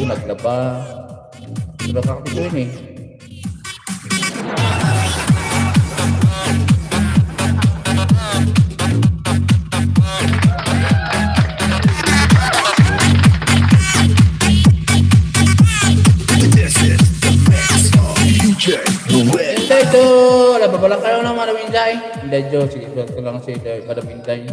naglaba. Sudah kakapito yun eh. Inday to! Nababalak kayo ng Madam Inday. Inday Jo, sige, ito lang si Madam Inday.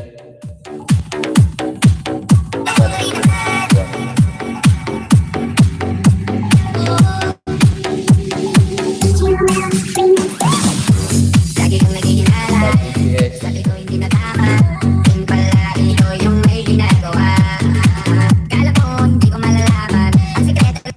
Lagi kang naghihinala, sabi ko hindi na tama. Yun pala ikaw yung may ginagawa. Kala ko hindi ko malalaman ang sikreto.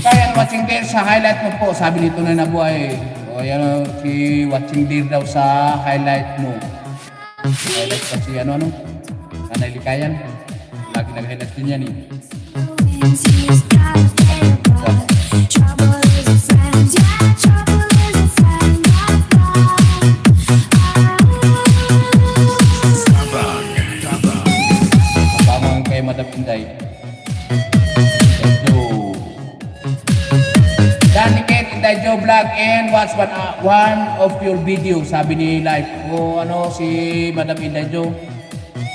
Kaya watching there sa highlight mo po, sabi nito na nabuhay. O yan si watching there daw sa highlight mo. Highlight kasi ano, Nanay Likayan. Lagi nag-highlight din yan eh. Kapamang kay Madam Inday. Danikit Inday Jo Vlog and watch one of your video, sabi ni Live. O ano si Madam Inday Jo.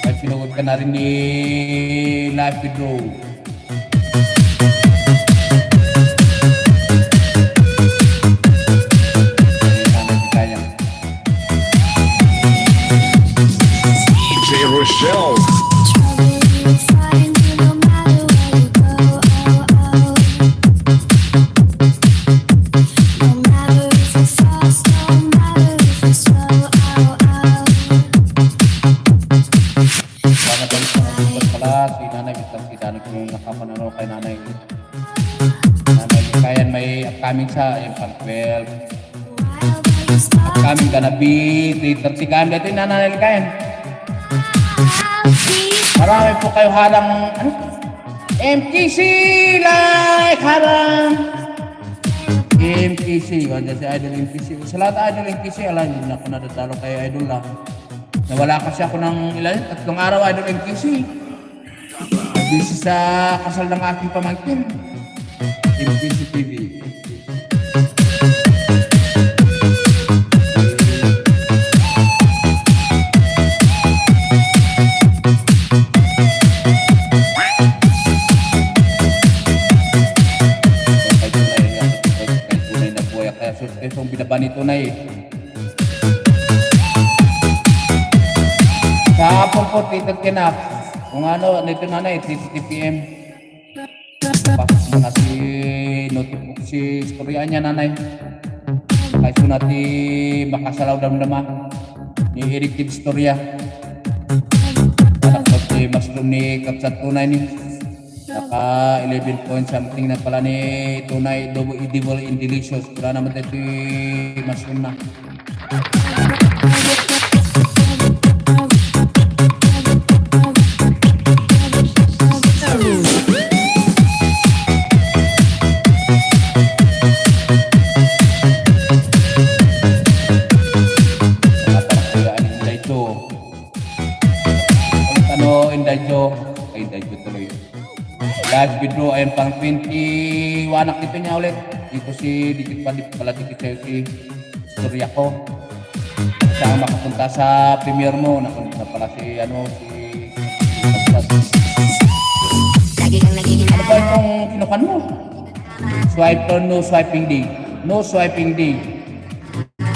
Ay sinugod ka na rin ni Live Pedro. DJ Rochelle. Upcoming sa pang 12. Upcoming gonna be 3:30 kami. Ito yung Nanay Likayan. Marami po kayo halang ano? MTC like harang MTC. Wala si Idol MTC. Sa lahat Idol MTC, alam nyo na ako nadatalo kay Idol lang. Nawala kasi ako ng ilan, 3 araw Idol MTC. Busy sa kasal ng aking pamangkin. MTC TV. Itong binaba ni Tunay. Kahapon po, titag kinap. Kung ano, nito Nanay, 3:30 PM. Pasok na si notebook si istorya niya Nanay. Kaya sunati makasalaw damdama ni Eric Kid istorya. Anak ko si Mushroom ni Kapsat Tunay ni. Naka 11 point something na pala ni Tunay Devil in Delicious. Wala naman tayo si Mushroom na. Inday Jo. Ano Inday Jo? Ay Inday Jo tuloy. Live video ayun pang 21 nakita niya ulit. Dito si Dikit pala dikit sa'yo si istorya ko. Siya ang makapunta sa premiere mo. Nakunta na pala si ano si ano ba itong kinukan mo? Swipe or no swiping day? No swiping day.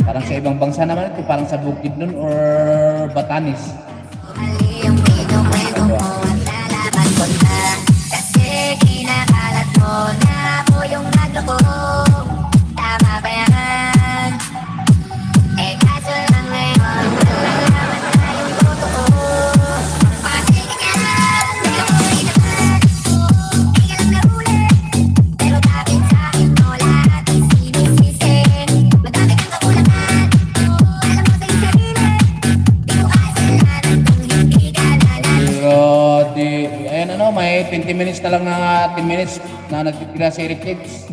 Parang sa ibang bangsa naman ito. Parang sa Bukidnon or Batanes. Na ako yung nagloko. Tama ba yan? Eh kaso lang ngayon nalaman na yung totoo. Pati ka hindi ako inaman. Hindi ka lang nahuli. Pero bakit sa'kin mo lahat ay sinisisi? Madami kang kakulangan. Alam mo sa'yo sarili. Di ko kasalanan kung hindi ka nalang. Pero ayan ano, may 20 minutes na lang na 10 minutes na nagtitira si Eric Kids.